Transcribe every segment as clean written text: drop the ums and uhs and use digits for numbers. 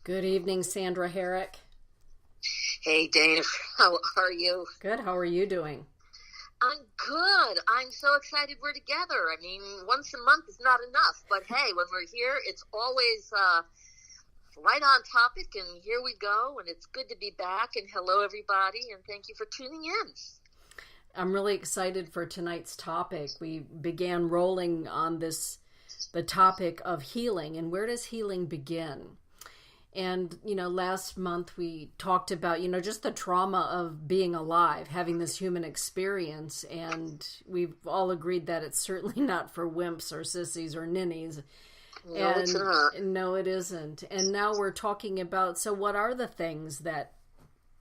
Good evening, Sandra Herrick. Hey Dana, how are you? Good. How are you doing? I'm good. I'm so excited we're together. I mean, once a month is not enough, but hey, when we're here, it's always right on topic, and here we go, and it's good to be back, and hello everybody, and thank you for tuning in. I'm really excited for tonight's topic. We began rolling on the topic of healing, and where does healing begin? And, last month we talked about, just the trauma of being alive, having this human experience. And we've all agreed that it's certainly not for wimps or sissies or ninnies. No, it's not. No, it isn't. And now we're talking about, so what are the things that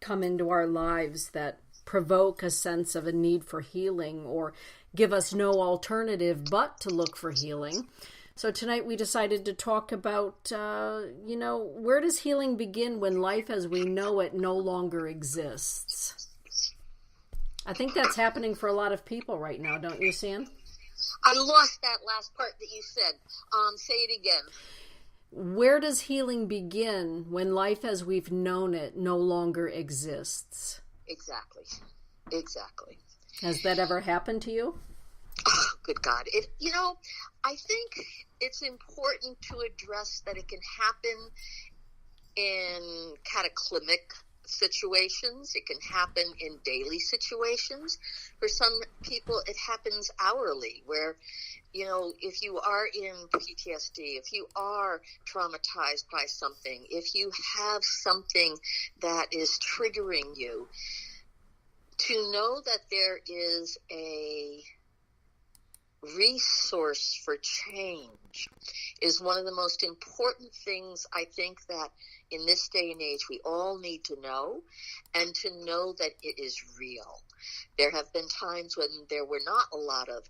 come into our lives that provoke a sense of a need for healing or give us no alternative but to look for healing? So tonight we decided to talk about, where does healing begin when life as we know it no longer exists? I think that's happening for a lot of people right now, don't you, Sam? I lost that last part that you said. Say it again. Where does healing begin when life as we've known it no longer exists? Exactly. Has that ever happened to you? Oh, good God. I think it's important to address that it can happen in cataclysmic situations. It can happen in daily situations. For some people, it happens hourly, where, if you are in PTSD, if you are traumatized by something, if you have something that is triggering you, to know that there is a resource for change is one of the most important things I think that in this day and age we all need to know, and to know that it is real. There have been times when there were not a lot of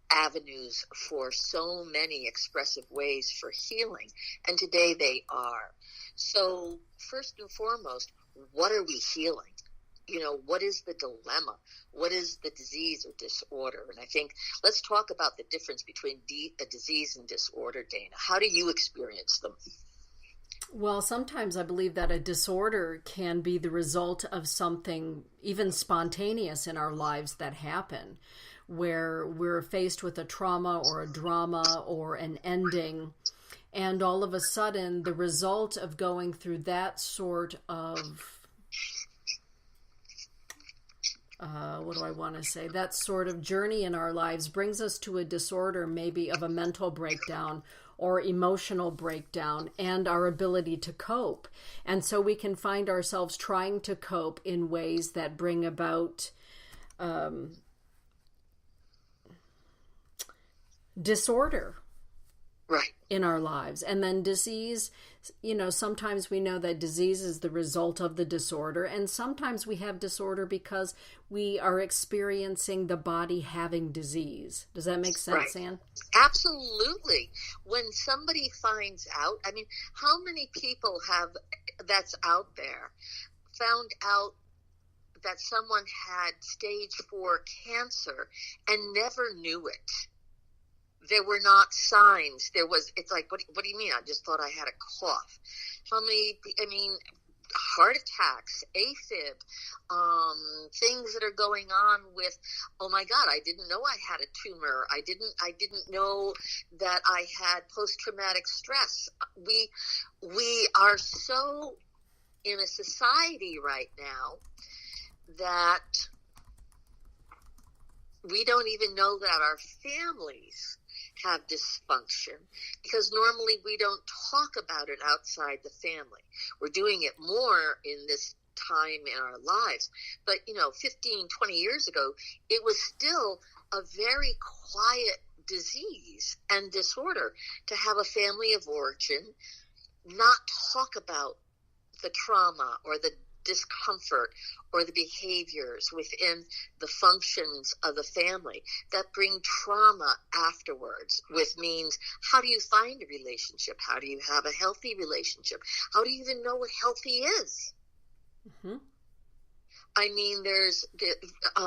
avenues for so many expressive ways for healing, and today they are. So first and foremost, what are we healing? What is the dilemma? What is the disease or disorder? And I think let's talk about the difference between a disease and disorder, Dana. How do you experience them? Well, sometimes I believe that a disorder can be the result of something even spontaneous in our lives that happen, where we're faced with a trauma or a drama or an ending, and all of a sudden the result of going through that sort of that sort of journey in our lives brings us to a disorder, maybe of a mental breakdown or emotional breakdown, and our ability to cope. And so we can find ourselves trying to cope in ways that bring about disorder. Right. In our lives. And then disease, sometimes we know that disease is the result of the disorder, and sometimes we have disorder because we are experiencing the body having disease. Does that make sense, Right. Ann? Absolutely. When somebody finds out, I mean, how many people that's out there found out that someone had stage 4 cancer and never knew it? There were not signs. It's like, what do you mean? I just thought I had a cough. Heart attacks, AFib, things that are going on with, oh my God, I didn't know I had a tumor. I didn't know that I had post-traumatic stress. We are so in a society right now that we don't even know that our families have dysfunction, because normally we don't talk about it outside the family. We're doing it more in this time in our lives. But, 15, 20 years ago, it was still a very quiet disease and disorder to have a family of origin not talk about the trauma or the discomfort or the behaviors within the functions of the family that bring trauma afterwards, with means, how do you find a relationship? How do you have a healthy relationship? How do you even know what healthy is? Mm-hmm. I mean, there's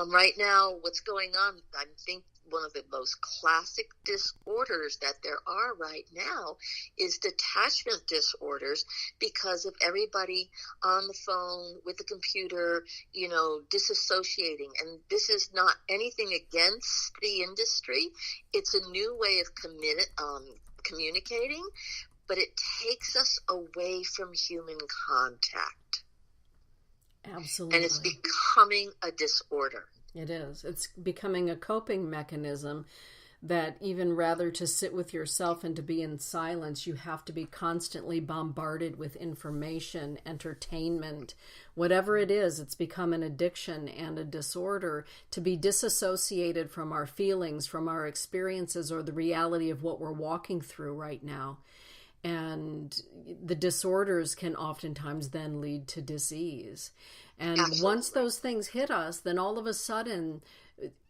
right now what's going on. I think one of the most classic disorders that there are right now is detachment disorders, because of everybody on the phone with the computer, disassociating. And this is not anything against the industry. It's a new way of communicating, but it takes us away from human contact. Absolutely. And it's becoming a disorder. It is. It's becoming a coping mechanism that even rather to sit with yourself and to be in silence, you have to be constantly bombarded with information, entertainment, whatever it is. It's become an addiction and a disorder to be disassociated from our feelings, from our experiences, or the reality of what we're walking through right now. And the disorders can oftentimes then lead to disease. And Absolutely. Once those things hit us, then all of a sudden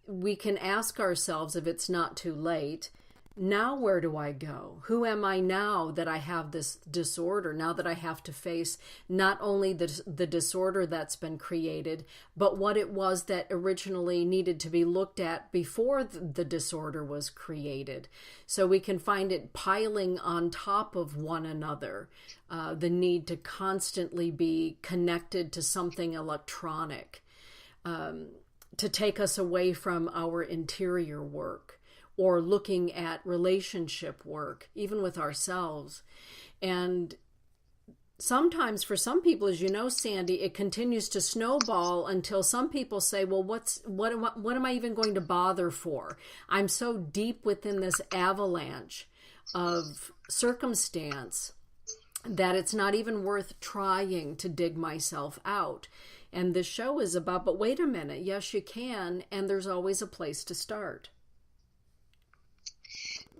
we can ask ourselves, if it's not too late, now where do I go? Who am I now that I have this disorder? Now that I have to face not only the disorder that's been created, but what it was that originally needed to be looked at before the disorder was created. So we can find it piling on top of one another. The need to constantly be connected to something electronic, to take us away from our interior work, or looking at relationship work, even with ourselves. And sometimes for some people, as you know, Sandy, it continues to snowball until some people say, well, what am I even going to bother for? I'm so deep within this avalanche of circumstance that it's not even worth trying to dig myself out. And this show is about, but wait a minute, yes, you can, and there's always a place to start.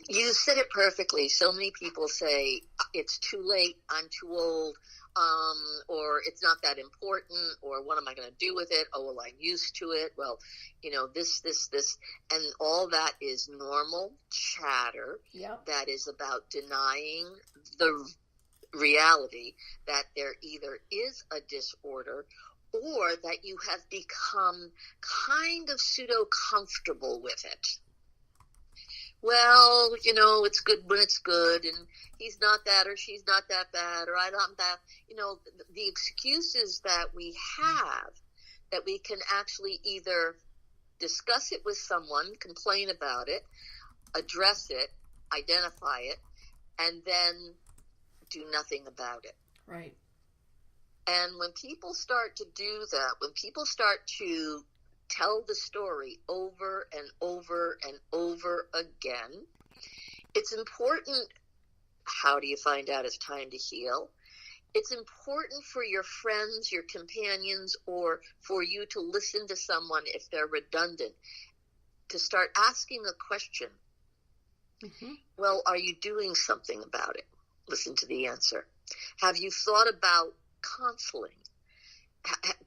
You said it perfectly. So many people say, it's too late, I'm too old, or it's not that important, or what am I going to do with it? Oh, well, I'm used to it. Well, this, and all that is normal chatter. Yep. That is about denying the reality that there either is a disorder or that you have become kind of pseudo-comfortable with it. Well, it's good when it's good, and he's not that, or she's not that bad, or I'm not that. The excuses that we have, that we can actually either discuss it with someone, complain about it, address it, identify it, and then do nothing about it. Right. And when people start to do that, when people start to tell the story over and over and over again, it's important. How do you find out it's time to heal? It's important for your friends, your companions, or for you to listen to someone if they're redundant, to start asking a question. Mm-hmm. Well, are you doing something about it? Listen to the answer. Have you thought about counseling?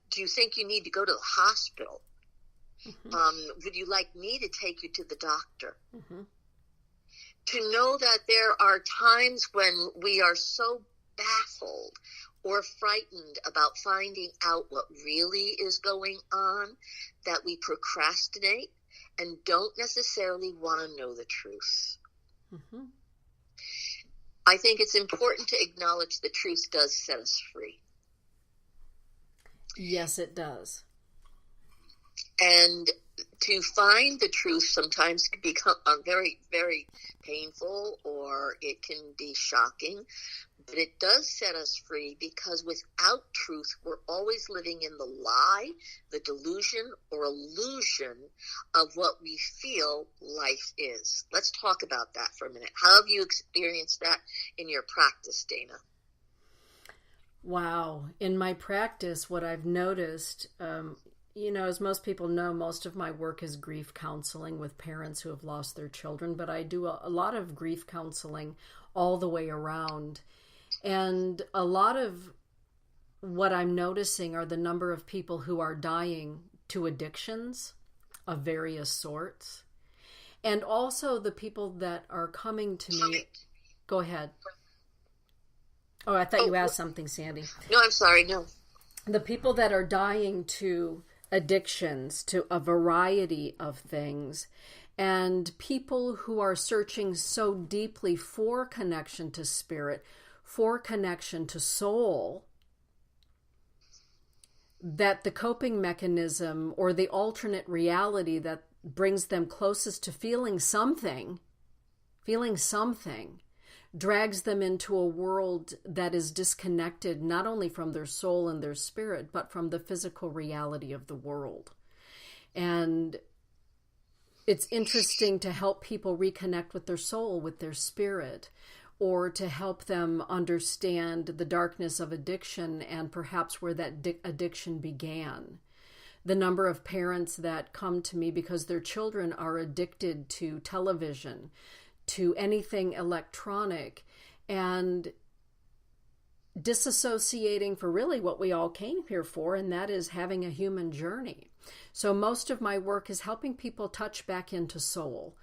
Do you think you need to go to the hospital? Mm-hmm. Would you like me to take you to the doctor? Mm-hmm. To know that there are times when we are so baffled or frightened about finding out what really is going on that we procrastinate and don't necessarily want to know the truth. Mm-hmm. I think it's important to acknowledge the truth does set us free. Yes, it does. And to find the truth sometimes can become very, very painful, or it can be shocking. But it does set us free, because without truth, we're always living in the lie, the delusion or illusion of what we feel life is. Let's talk about that for a minute. How have you experienced that in your practice, Dana? Wow. In my practice, what I've noticed, as most people know, most of my work is grief counseling with parents who have lost their children, but I do a lot of grief counseling all the way around. And a lot of what I'm noticing are the number of people who are dying to addictions of various sorts. And also the people that are coming to me. Go ahead. Oh, I thought you asked something, Sandy. No, I'm sorry. No. The people that are dying to addictions, to a variety of things. And people who are searching so deeply for connection to spirit, for connection to soul, that the coping mechanism or the alternate reality that brings them closest to feeling something, drags them into a world that is disconnected not only from their soul and their spirit, but from the physical reality of the world. And it's interesting to help people reconnect with their soul, with their spirit, or to help them understand the darkness of addiction and perhaps where that addiction began. The number of parents that come to me because their children are addicted to television, to anything electronic, and disassociating for really what we all came here for, and that is having a human journey. So most of my work is helping people touch back into soul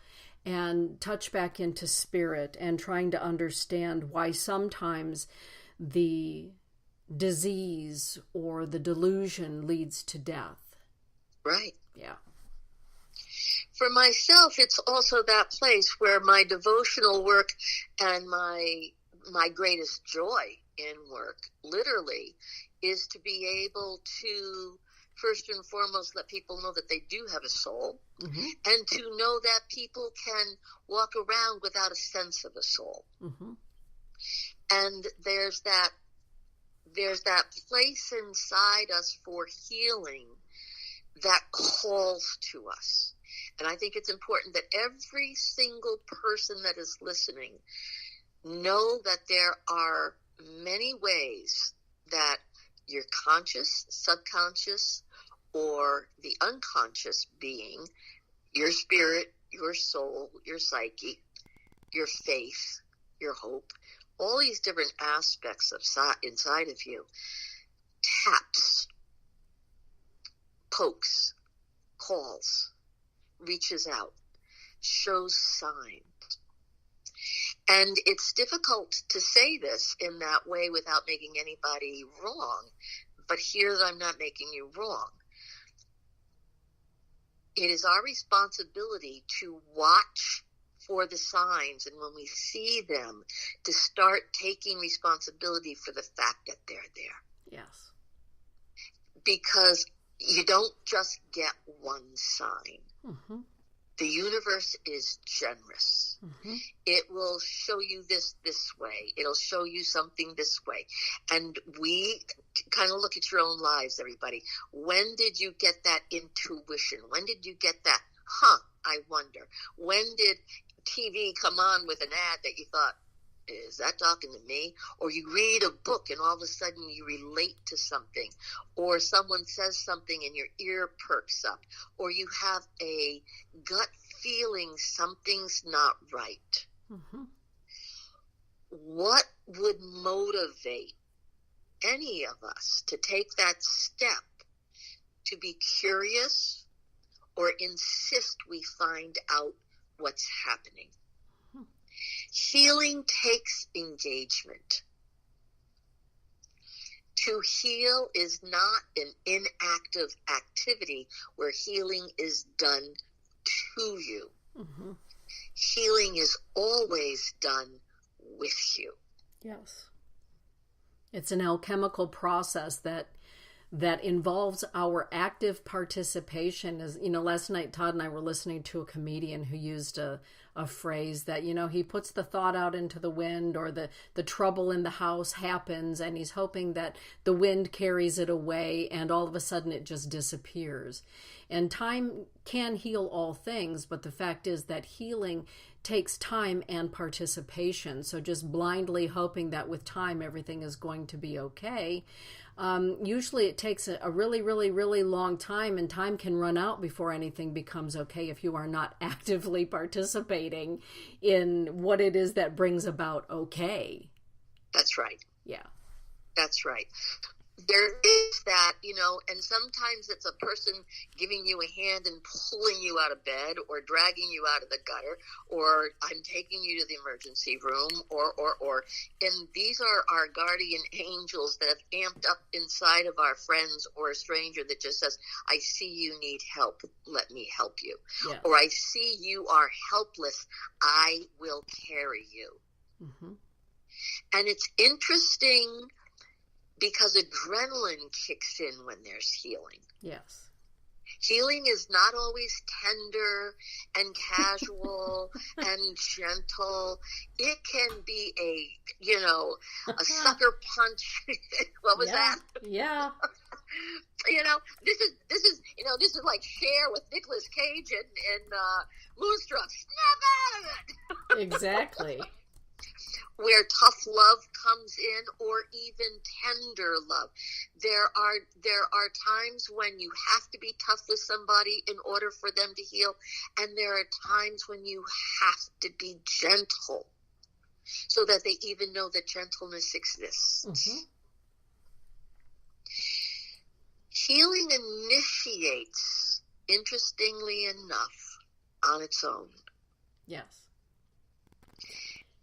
and touch back into spirit, and trying to understand why sometimes the disease or the delusion leads to death. Right. Yeah. For myself, it's also that place where my devotional work and my greatest joy in work, literally, is to be able to first and foremost let people know that they do have a soul, mm-hmm. and to know that people can walk around without a sense of a soul. Mm-hmm. And there's that place inside us for healing that calls to us. And I think it's important that every single person that is listening know that there are many ways that your conscious, subconscious, or the unconscious being, your spirit, your soul, your psyche, your faith, your hope, all these different aspects of inside of you, taps, pokes, calls, reaches out, shows signs. And it's difficult to say this in that way without making anybody wrong, but here I'm not making you wrong. It is our responsibility to watch for the signs, and when we see them, to start taking responsibility for the fact that they're there. Yes. Because you don't just get one sign. Mm-hmm. The universe is generous. Mm-hmm. It will show you this way. It'll show you something this way. And we kind of look at your own lives, everybody. When did you get that intuition? When did you get that, I wonder. When did TV come on with an ad that you thought, is that talking to me? Or you read a book and all of a sudden you relate to something, or someone says something and your ear perks up, or you have a gut feeling something's not right. Mm-hmm. What would motivate any of us to take that step to be curious or insist we find out what's happening? Healing takes engagement. To heal is not an inactive activity where healing is done to you. Mm-hmm. Healing is always done with you. Yes. It's an alchemical process that involves our active participation. As you know, last night Todd and I were listening to a comedian who used a phrase that, he puts the thought out into the wind, or the trouble in the house happens and he's hoping that the wind carries it away and all of a sudden it just disappears. And time can heal all things, but the fact is that healing takes time and participation. So just blindly hoping that with time everything is going to be okay, usually it takes a really, really, really long time, and time can run out before anything becomes okay if you are not actively participating in what it is that brings about okay. That's right. Yeah. That's right. there is that, and sometimes it's a person giving you a hand and pulling you out of bed or dragging you out of the gutter, or I'm taking you to the emergency room, and these are our guardian angels that have amped up inside of our friends or a stranger that just says, I see you need help. Let me help you. Yes. Or I see you are helpless. I will carry you. Mm-hmm. And it's interesting because adrenaline kicks in when there's healing. Yes. Healing is not always tender and casual and gentle. It can be a sucker punch. What was that? Yeah. This is like Cher with Nicolas Cage and Moonstruck. Snap out of it. Exactly. Where tough love comes in, or even tender love. There are times when you have to be tough with somebody in order for them to heal, and there are times when you have to be gentle so that they even know that gentleness exists. Mm-hmm. Healing initiates, interestingly enough, on its own. Yes.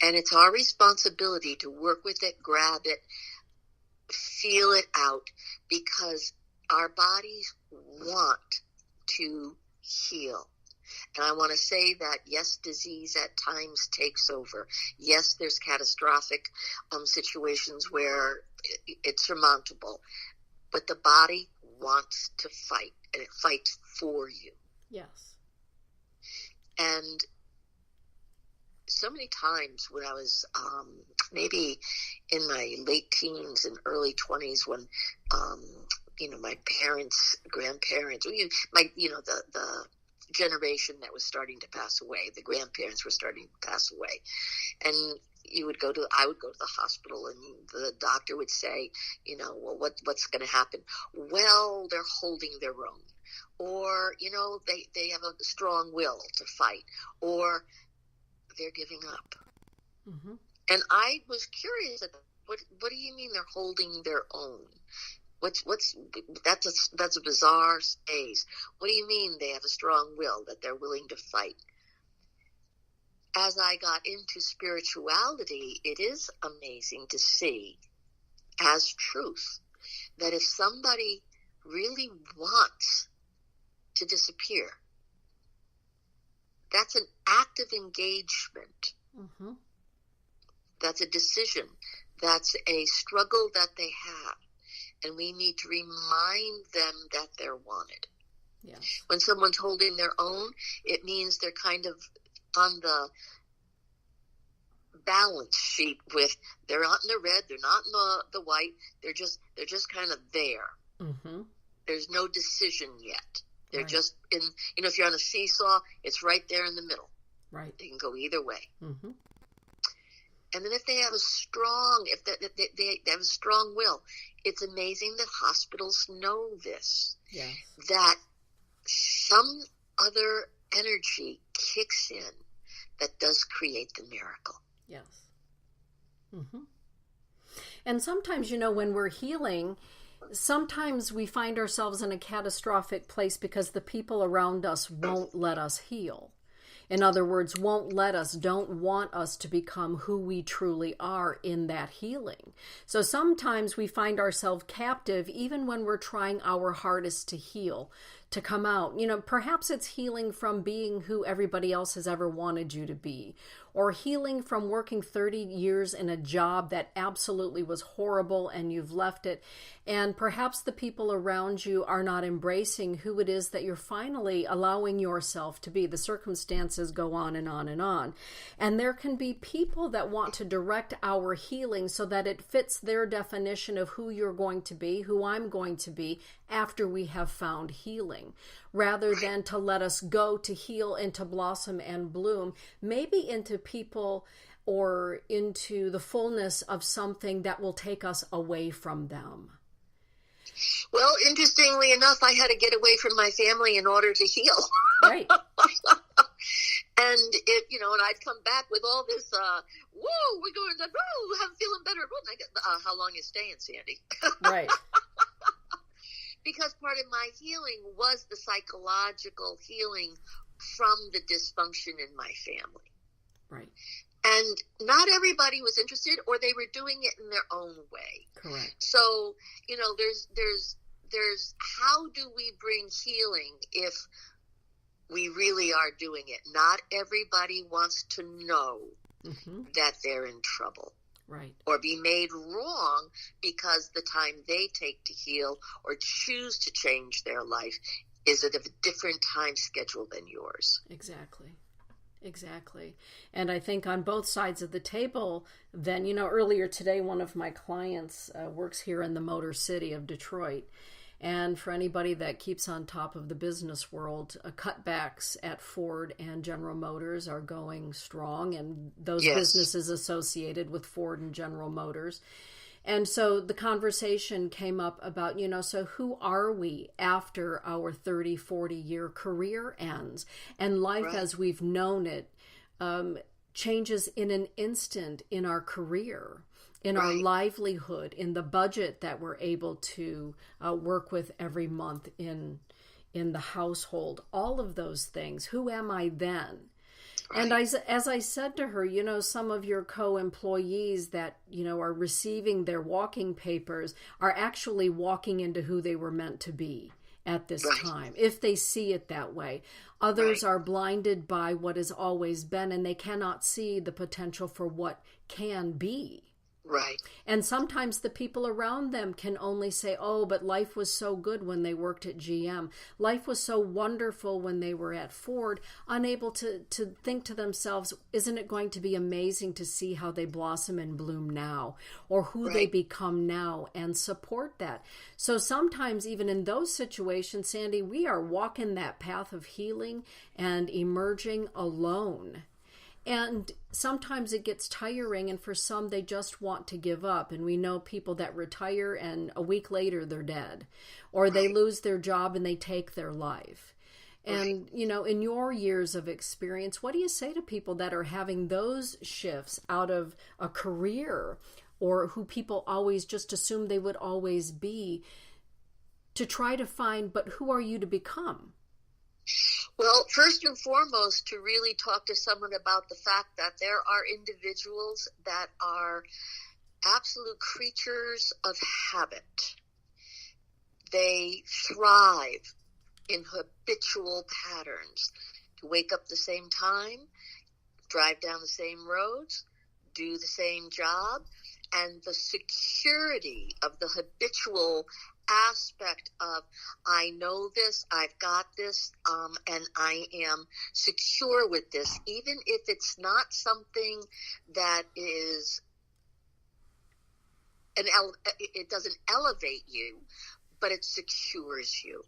And it's our responsibility to work with it, grab it, feel it out, because our bodies want to heal. And I want to say that, yes, disease at times takes over. Yes, there's catastrophic situations where it's surmountable. But the body wants to fight, and it fights for you. Yes. And so many times when I was maybe in my late teens and early 20s, when my parents, grandparents, the generation that was starting to pass away, the grandparents were starting to pass away, and I would go to the hospital, and the doctor would say, well, what's going to happen? Well, they're holding their own, or they have a strong will to fight, or they're giving up. Mm-hmm. And I was curious, what do you mean they're holding their own? That's a bizarre space. What do you mean they have a strong will, that they're willing to fight? As I got into spirituality, it is amazing to see as truth that if somebody really wants to disappear, that's an act of engagement. Mm-hmm. That's a decision. That's a struggle that they have. And we need to remind them that they're wanted. Yes. When someone's holding their own, it means they're kind of on the balance sheet with, they're not in the red, they're not in the white, they're just kind of there. Mm-hmm. There's no decision yet. They're Right. just in, if you're on a seesaw, it's right there in the middle. Right. They can go either way. Mm-hmm. And then if they have a strong, they have a strong will, it's amazing that hospitals know this. Yes. That some other energy kicks in that does create the miracle. Yes. Mm-hmm. And sometimes, when we're healing, sometimes we find ourselves in a catastrophic place because the people around us won't let us heal. In other words, don't want us to become who we truly are in that healing. So sometimes we find ourselves captive even when we're trying our hardest to heal, to come out. Perhaps it's healing from being who everybody else has ever wanted you to be, or healing from working 30 years in a job that absolutely was horrible and you've left it. And perhaps the people around you are not embracing who it is that you're finally allowing yourself to be. The circumstances go on and on and on. And there can be people that want to direct our healing so that it fits their definition of who you're going to be, who I'm going to be after we have found healing, rather than to let us go to heal and to blossom and bloom, maybe into people or into the fullness of something that will take us away from them. Well, interestingly enough, I had to get away from my family in order to heal. Right. And and I'd come back with all this, whoa, we're going to, I'm feeling better. And I get, how long you staying, Sandy? Right. Because part of my healing was the psychological healing from the dysfunction in my family. Right. And not everybody was interested, or they were doing it in their own way. Correct. So, there's how do we bring healing if we really are doing it? Not everybody wants to know that they're in trouble. Right. Or be made wrong because the time they take to heal or choose to change their life is at a different time schedule than yours. Exactly. And I think on both sides of the table, then, earlier today, one of my clients works here in the Motor City of Detroit. And for anybody that keeps on top of the business world, cutbacks at Ford and General Motors are going strong, and those businesses associated with Ford and General Motors. And so the conversation came up about, so who are we after our 30, 40-year career ends? And life as we've known it changes in an instant in our career, in our livelihood, in the budget that we're able to work with every month in the household, all of those things. Who am I then? And as I said to her, some of your co-employees that, are receiving their walking papers are actually walking into who they were meant to be at this time, if they see it that way. Others are blinded by what has always been, and they cannot see the potential for what can be. Right. And sometimes the people around them can only say, oh, but life was so good when they worked at GM. Life was so wonderful when they were at Ford, unable to think to themselves, isn't it going to be amazing to see how they blossom and bloom now, or who they become now, and support that. So sometimes even in those situations, Sandy, we are walking that path of healing and emerging alone. And sometimes it gets tiring, and for some, they just want to give up. And we know people that retire and a week later they're dead, or they lose their job and they take their life. And, in your years of experience, what do you say to people that are having those shifts out of a career, or who people always just assume they would always be, to try to find, but who are you to become? Well, first and foremost, to really talk to someone about the fact that there are individuals that are absolute creatures of habit. They thrive in habitual patterns. To wake up the same time, drive down the same roads, do the same job, and the security of the habitual aspect of, I know this, I've got this, and I am secure with this, even if it's not something that is it doesn't elevate you, but it secures you.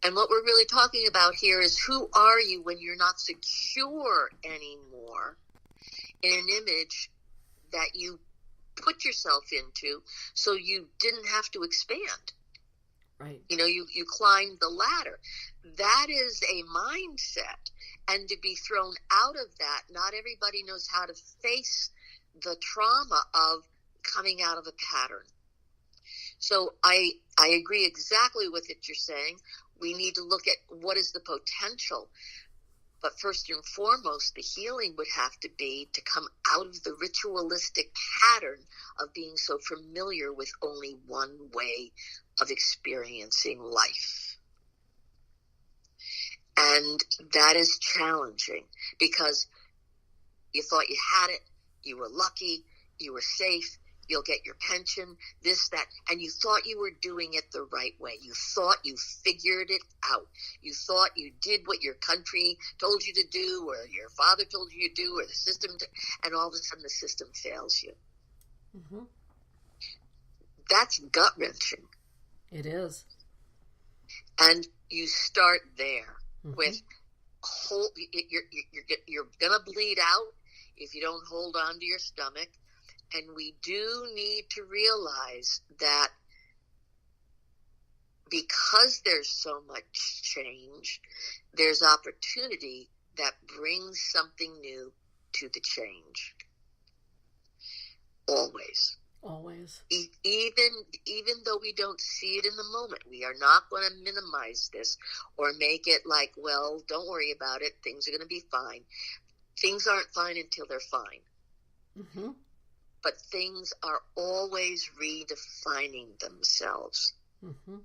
And what we're really talking about here is, who are you when you're not secure anymore in an image that you put yourself into, so you didn't have to expand. Right. You climbed the ladder. That is a mindset. And to be thrown out of that, not everybody knows how to face the trauma of coming out of a pattern. So I agree exactly with what you're saying. We need to look at what is the potential. But first and foremost, the healing would have to be to come out of the ritualistic pattern of being so familiar with only one way of experiencing life. And that is challenging, because you thought you had it, you were lucky, you were safe, you'll get your pension, this, that, and you thought you were doing it the right way. You thought you figured it out. You thought you did what your country told you to do, or your father told you to do, or the system, and all of a sudden the system fails you. That's gut-wrenching. It is. And you start there with you're gonna bleed out if you don't hold on to your stomach. And we do need to realize that because there's so much change, there's opportunity that brings something new to the change. Always. Always. Even though we don't see it in the moment, we are not going to minimize this or make it like, well, don't worry about it. Things are going to be fine. Things aren't fine until they're fine. Mm-hmm. But things are always redefining themselves. Mm-hmm.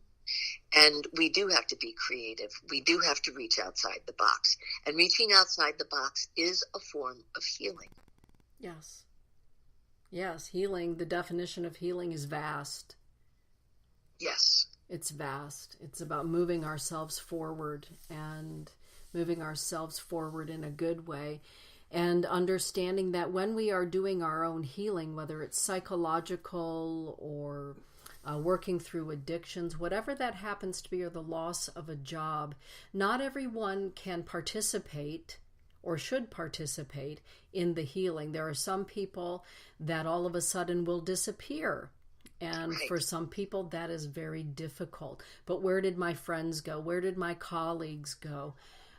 And we do have to be creative. We do have to reach outside the box. And reaching outside the box is a form of healing. Yes. Yes, healing, the definition of healing is vast. Yes. It's vast. It's about moving ourselves forward and moving ourselves forward in a good way. And understanding that when we are doing our own healing, whether it's psychological or working through addictions, whatever that happens to be, or the loss of a job, not everyone can participate or should participate in the healing. There are some people that all of a sudden will disappear. And Right. for some people, that is very difficult. But where did my friends go? Where did my colleagues go?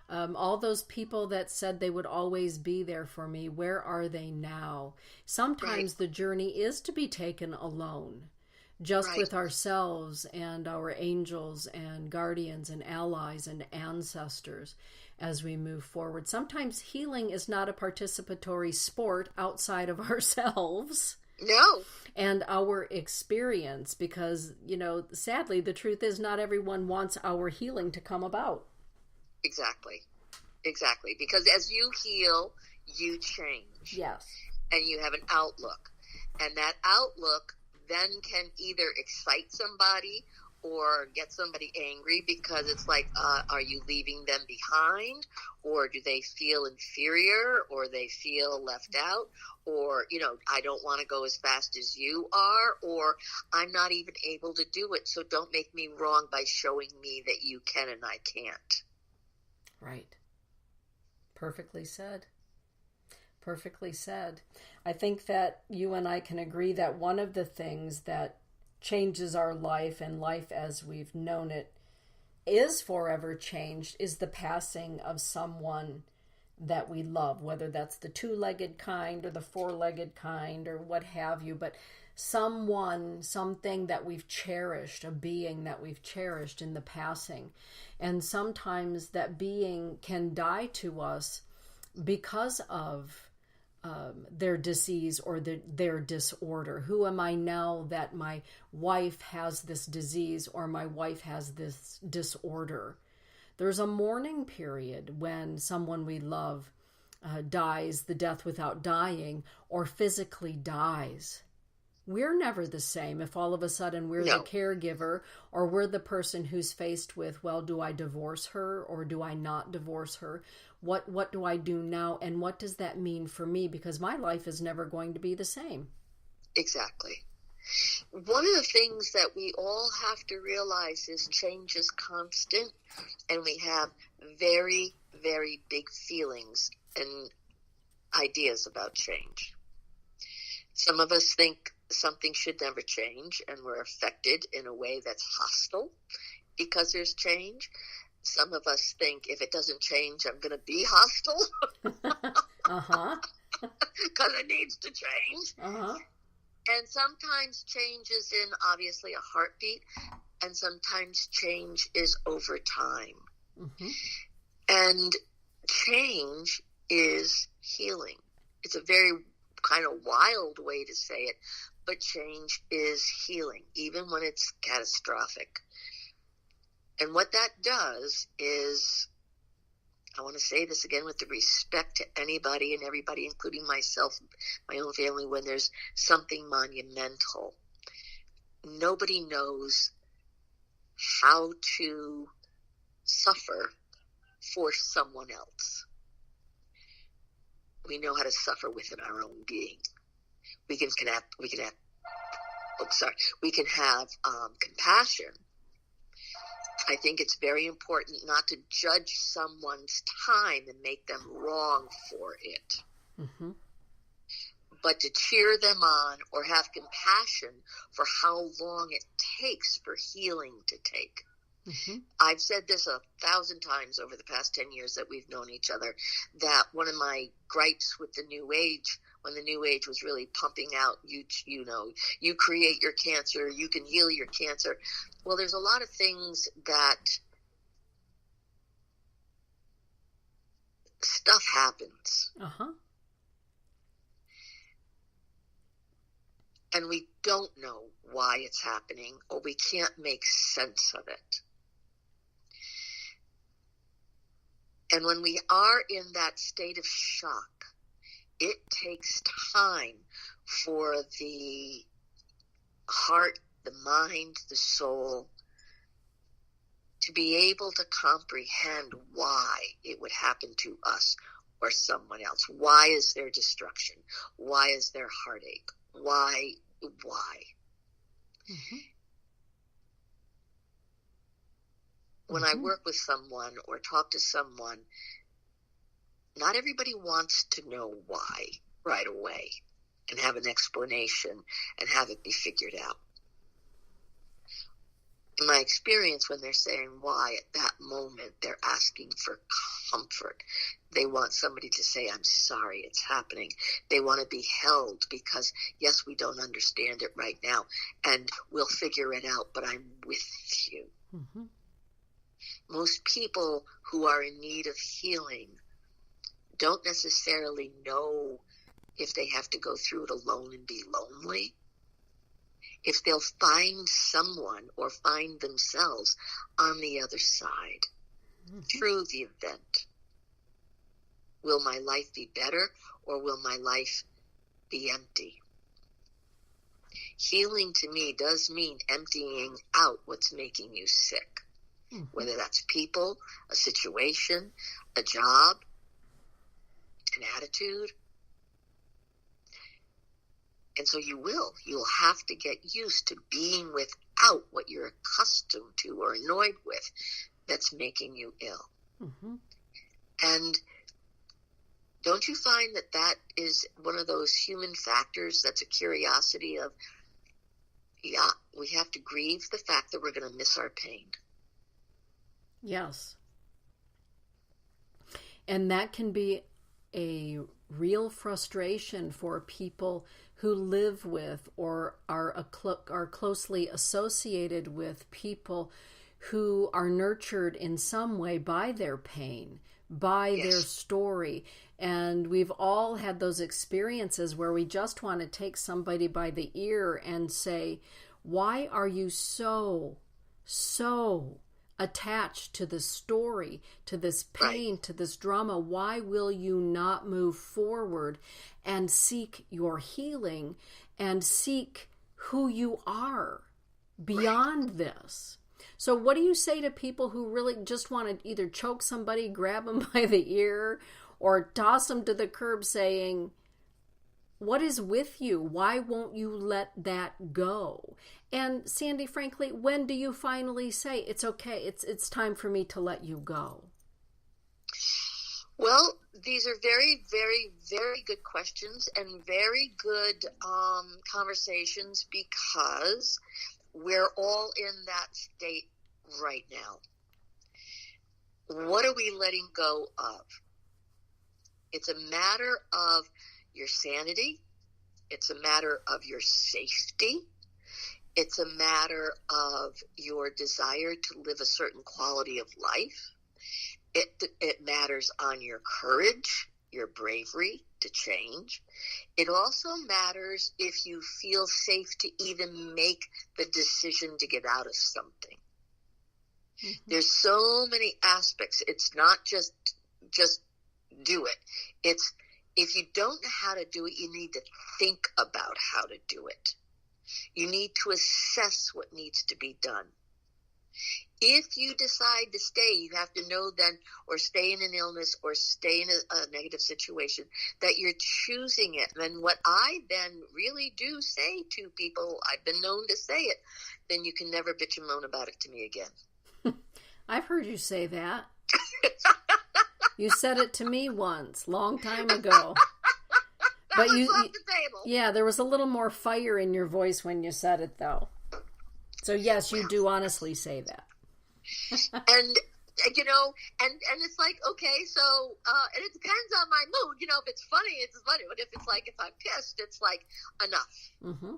All those people that said they would always be there for me, where are they now? Sometimes Right. the journey is to be taken alone, just Right. with ourselves and our angels and guardians and allies and ancestors as we move forward. Sometimes healing is not a participatory sport outside of ourselves No. and our experience, because, sadly, the truth is not everyone wants our healing to come about. Exactly. Because as you heal, you change. Yes. And you have an outlook. And that outlook then can either excite somebody or get somebody angry because it's like, are you leaving them behind? Or do they feel inferior? Or they feel left out? Or, I don't want to go as fast as you are. Or I'm not even able to do it. So don't make me wrong by showing me that you can and I can't. Right. Perfectly said. Perfectly said. I think that you and I can agree that one of the things that changes our life and life as we've known it is forever changed is the passing of someone that we love, whether that's the two-legged kind or the four-legged kind or what have you, but someone, something that we've cherished, a being that we've cherished in the passing. And sometimes that being can die to us because of their disease or their disorder. Who am I now that my wife has this disease or my wife has this disorder? There's a mourning period when someone we love dies the death without dying or physically dies. We're never the same if all of a sudden we're No. the caregiver or we're the person who's faced with, well, do I divorce her or do I not divorce her? What do I do now? And what does that mean for me? Because my life is never going to be the same. Exactly. One of the things that we all have to realize is change is constant, and we have very, very big feelings and ideas about change. Some of us think something should never change, and we're affected in a way that's hostile because there's change. Some of us think if it doesn't change, I'm going to be hostile Uh-huh. because it needs to change. Uh-huh. And sometimes change is in obviously a heartbeat, and sometimes change is over time. Mm-hmm. And change is healing. It's a very kind of wild way to say it, but change is healing, even when it's catastrophic. And what that does is, I want to say this again with the respect to anybody and everybody, including myself, my own family, when there's something monumental, nobody knows how to suffer for someone else. We know how to suffer within our own being. We can have compassion. I think it's very important not to judge someone's time and make them wrong for it, Mm-hmm. but to cheer them on or have compassion for how long it takes for healing to take. Mm-hmm. I've said this 1,000 times over the past 10 years that we've known each other, that one of my gripes with the New Age when the New Age was really pumping out, you create your cancer, you can heal your cancer. Well, there's a lot of things that stuff happens. And we don't know why it's happening, or we can't make sense of it. And when we are in that state of shock, it takes time for the heart, the mind, the soul to be able to comprehend why it would happen to us or someone else. Why is there destruction? Why is there heartache? Why? Mm-hmm. When I work with someone or talk to someone, not everybody wants to know why right away and have an explanation and have it be figured out. In my experience, when they're saying why, at that moment, they're asking for comfort. They want somebody to say, I'm sorry, it's happening. They want to be held because, yes, we don't understand it right now, and we'll figure it out, but I'm with you. Mm-hmm. Most people who are in need of healing don't necessarily know if they have to go through it alone and be lonely. If they'll find someone or find themselves on the other side through the event. Will my life be better, or will my life be empty? Healing to me does mean emptying out what's making you sick. Whether that's people, a situation, a job, an attitude. And so you'll have to get used to being without what you're accustomed to or annoyed with that's making you ill. Mm-hmm. And don't you find that is one of those human factors that's a curiosity of, yeah, we have to grieve the fact that we're going to miss our pain. Yes. And that can be a real frustration for people who live with or are closely associated with people who are nurtured in some way by their pain, by their story. And we've all had those experiences where we just want to take somebody by the ear and say, why are you so attached to this story, to this pain, to this drama? Why will you not move forward and seek your healing and seek who you are beyond this? So what do you say to people who really just want to either choke somebody, grab them by the ear, or toss them to the curb saying, what is with you? Why won't you let that go? And Sandy, frankly, when do you finally say, it's okay, it's time for me to let you go? Well, these are very, very, very good questions and very good conversations, because we're all in that state right now. What are we letting go of? It's a matter of your sanity. It's a matter of your safety. It's a matter of your desire to live a certain quality of life. It matters on your courage, your bravery to change. It also matters if you feel safe to even make the decision to get out of something. Mm-hmm. There's so many aspects. It's not just do it. It's, if you don't know how to do it, you need to think about how to do it. You need to assess what needs to be done. If you decide to stay, you have to know then, or stay in an illness or stay in a negative situation, that you're choosing it. And what I then really do say to people, I've been known to say it, then you can never bitch and moan about it to me again. I've heard you say that. You said it to me once, long time ago. But you, off the table. Yeah, there was a little more fire in your voice when you said it, though. So yes, you do honestly say that. And you know, and it's like, okay, so and it depends on my mood, you know. If it's funny, it's funny, but if it's like, if I'm pissed, it's like, enough. Mm-hmm.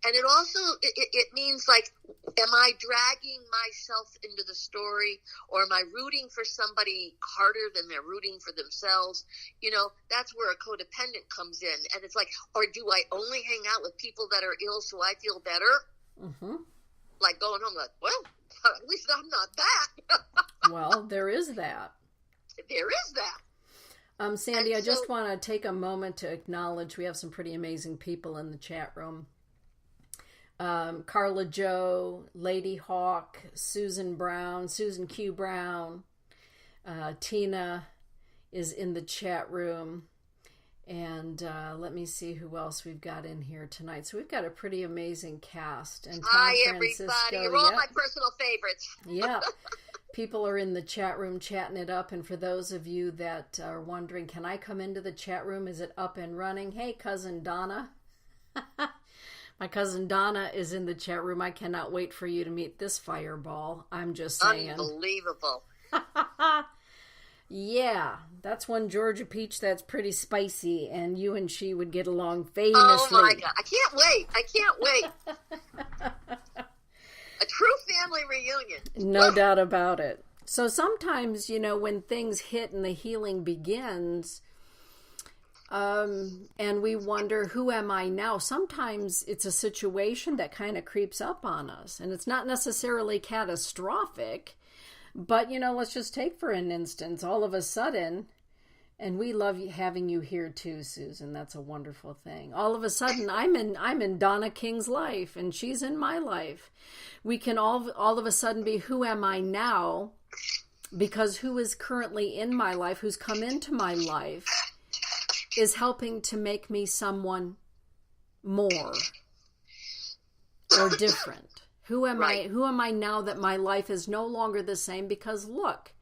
And it also it means like, am I dragging myself into the story, or am I rooting for somebody harder than they're rooting for themselves? You know, that's where a codependent comes in. And it's like, or do I only hang out with people that are ill so I feel better? Mm-hmm. Like going home like, well, at least I'm not that. Well, there is that. There is that. Sandy, I just want to take a moment to acknowledge we have some pretty amazing people in the chat room. Carla Joe, Lady Hawk, Susan Brown, Susan Q. Brown, Tina is in the chat room. And let me see who else we've got in here tonight. So we've got a pretty amazing cast. And Tom Hi, Francisco, everybody. You're all my personal favorites. Yeah. People are in the chat room chatting it up. And for those of you that are wondering, can I come into the chat room? Is it up and running? Hey, cousin Donna. My cousin Donna is in the chat room. I cannot wait for you to meet this fireball. I'm just saying. Unbelievable. Yeah, that's one Georgia peach that's pretty spicy, and you and she would get along famously. Oh my God. I can't wait. A true family reunion. No doubt about it. So sometimes, you know, when things hit and the healing begins, and we wonder, who am I now? Sometimes it's a situation that kind of creeps up on us, and it's not necessarily catastrophic, but, you know, let's just take for an instance, all of a sudden, and we love having you here too, Susan. That's a wonderful thing. All of a sudden, I'm in Donna King's life, and she's in my life. We can all of a sudden be, who am I now? Because who is currently in my life, who's come into my life, is helping to make me someone more or different. Who am I now that my life is no longer the same? Because look,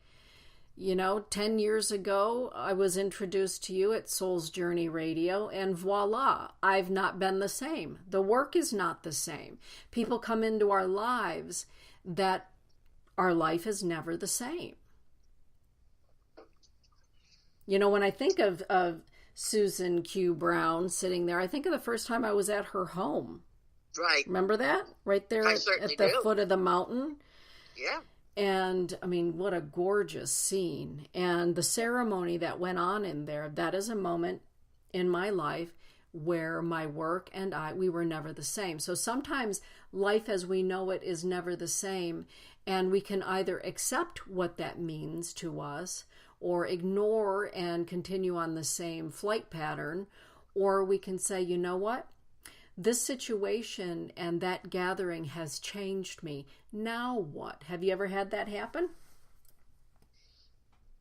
you know, 10 years ago, I was introduced to you at Soul's Journey Radio, and voila, I've not been the same. The work is not the same. People come into our lives that our life is never the same. You know, when I think of Susan Q. Brown sitting there, I think of the first time I was at her home. Right. Remember that? Right there at the foot of the mountain? Yeah. And, I mean, what a gorgeous scene. And the ceremony that went on in there, that is a moment in my life where my work and we were never the same. So sometimes life as we know it is never the same, and we can either accept what that means to us or ignore and continue on the same flight pattern, or we can say, you know what? This situation and that gathering has changed me. Now what? Have you ever had that happen?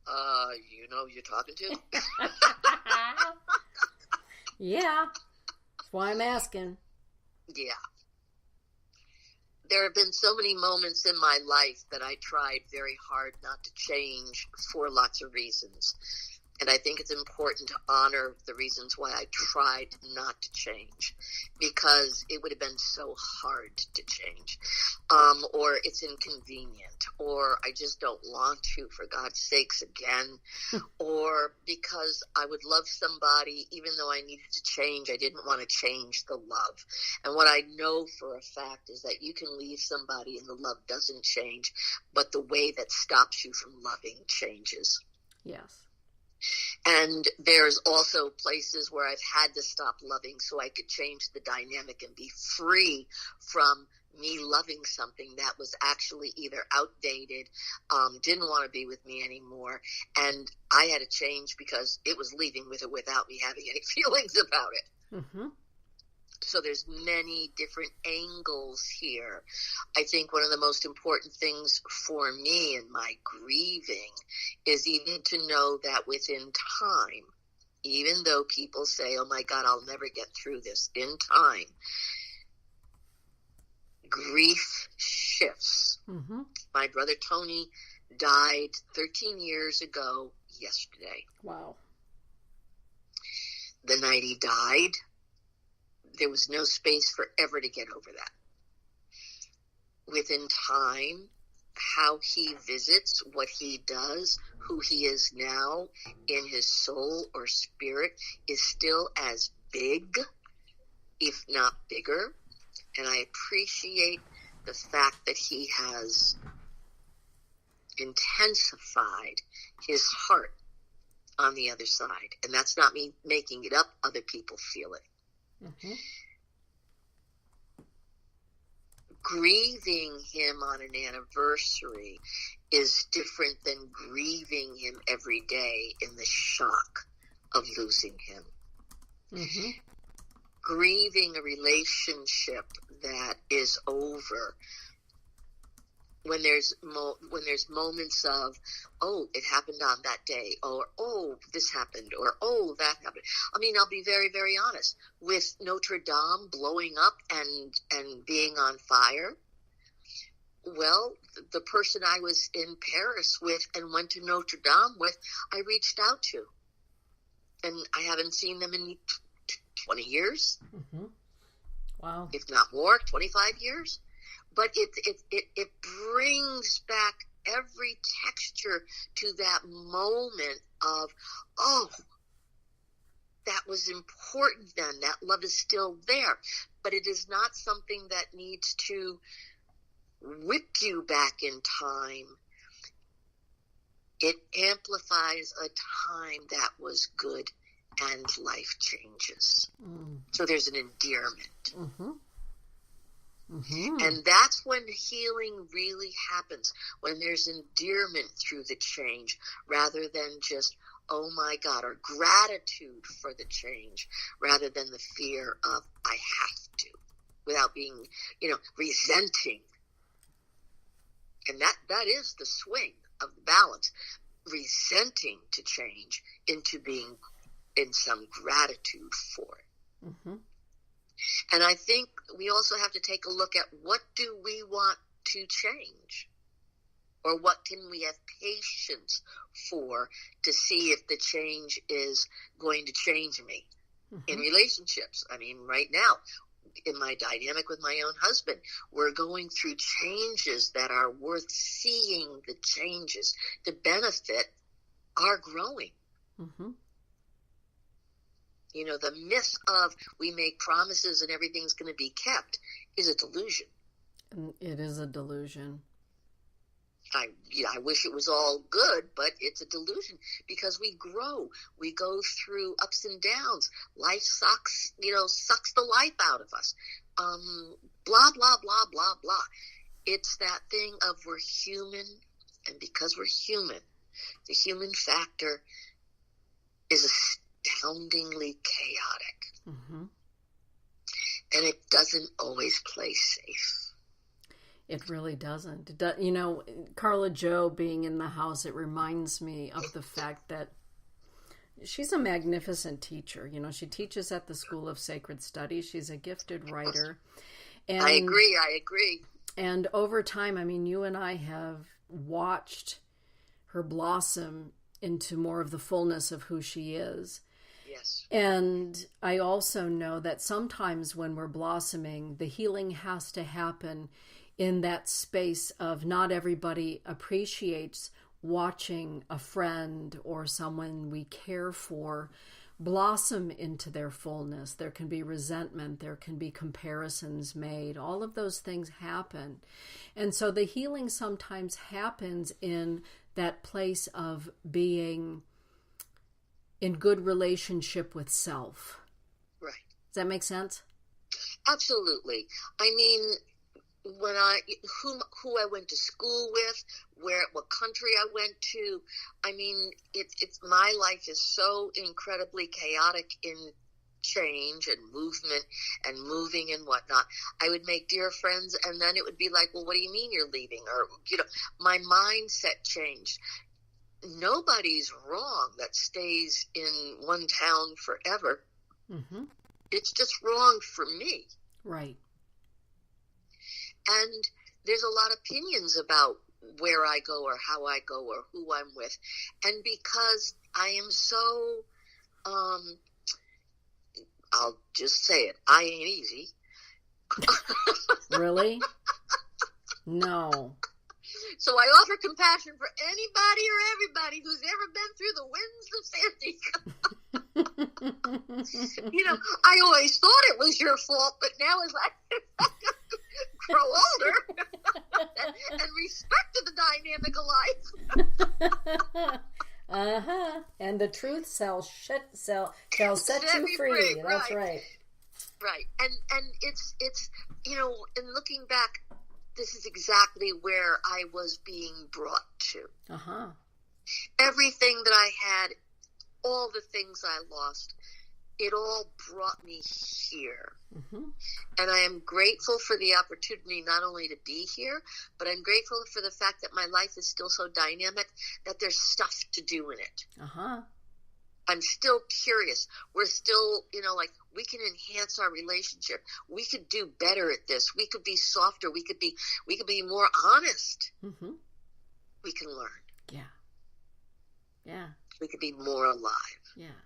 You know who you're talking to? Yeah. That's why I'm asking. Yeah. There have been so many moments in my life that I tried very hard not to change for lots of reasons. And I think it's important to honor the reasons why I tried not to change, because it would have been so hard to change, or it's inconvenient, or I just don't want to, for God's sakes, again, or because I would love somebody, even though I needed to change, I didn't want to change the love. And what I know for a fact is that you can leave somebody and the love doesn't change, but the way that stops you from loving changes. Yes. And there's also places where I've had to stop loving so I could change the dynamic and be free from me loving something that was actually either outdated, didn't want to be with me anymore, and I had to change because it was leaving with it without me having any feelings about it. Mm-hmm. So there's many different angles here. I think one of the most important things for me in my grieving is even to know that within time, even though people say, oh my God, I'll never get through this, in time, grief shifts. Mm-hmm. My brother Tony died 13 years ago yesterday. Wow. The night he died, there was no space for ever to get over that. Within time, how he visits, what he does, who he is now in his soul or spirit is still as big, if not bigger. And I appreciate the fact that he has intensified his heart on the other side. And that's not me making it up. Other people feel it. Mm-hmm. Grieving him on an anniversary is different than grieving him every day in the shock of losing him. Mm-hmm. Grieving a relationship that is over, when there's moments of, oh, it happened on that day, or oh, this happened, or oh, that happened. I mean, I'll be very, very honest. With Notre Dame blowing up and being on fire, well, the person I was in Paris with and went to Notre Dame with, I reached out to, and I haven't seen them in 20 years. Mm-hmm. Wow. If not more, 25 years. But it brings back every texture to that moment of, oh, that was important then. That love is still there. But it is not something that needs to whip you back in time. It amplifies a time that was good and life changes. Mm. So there's an endearment. Mm-hmm. Mm-hmm. And that's when healing really happens, when there's endearment through the change rather than just, oh my God, or gratitude for the change rather than the fear of, I have to, without being, resenting. And that is the swing of the balance, resenting to change into being in some gratitude for it. Mm-hmm. And I think we also have to take a look at, what do we want to change? Or what can we have patience for to see if the change is going to change me? Mm-hmm. In relationships. I mean, right now, in my dynamic with my own husband, we're going through changes that are worth seeing. The changes to benefit our growing. Mm-hmm. The myth of we make promises and everything's going to be kept is a delusion. It is a delusion. I wish it was all good, but it's a delusion because we grow. We go through ups and downs. Life sucks the life out of us. Blah, blah, blah, blah, blah. It's that thing of we're human, and because we're human, the human factor is astoundingly chaotic. Mm-hmm. And it doesn't always play safe. It really doesn't. Carla Jo being in the house, it reminds me of the fact that she's a magnificent teacher. She teaches at the School of Sacred Studies. She's a gifted writer. And I agree. And over time, you and I have watched her blossom into more of the fullness of who she is. Yes. And I also know that sometimes when we're blossoming, the healing has to happen in that space of not everybody appreciates watching a friend or someone we care for blossom into their fullness. There can be resentment, there can be comparisons made. All of those things happen. And so the healing sometimes happens in that place of being in good relationship with self. Right. Does that make sense? Absolutely. When who I went to school with, what country I went to, it's my life is so incredibly chaotic in change and movement and moving and whatnot. I would make dear friends, and then it would be like, well, what do you mean you're leaving? Or my mindset changed. Nobody's wrong that stays in one town forever. Mm-hmm. It's just wrong for me. Right. And there's a lot of opinions about where I go or how I go or who I'm with. And because I am so, I'll just say it, I ain't easy. Really? No. So I offer compassion for anybody or everybody who's ever been through the winds of Sandy. I always thought it was your fault, but now as I grow older and respect the dynamic of life. And the truth shall set you free. That's right. Right. And it's in looking back, this is exactly where I was being brought to. Everything that I had, all the things I lost, it all brought me here. And I am grateful for the opportunity not only to be here, but I'm grateful for the fact that my life is still so dynamic that there's stuff to do in it. I'm still curious. We're still, we can enhance our relationship. We could do better at this. We could be softer. We could be more honest. We can learn. Yeah. We could be more alive. Yeah.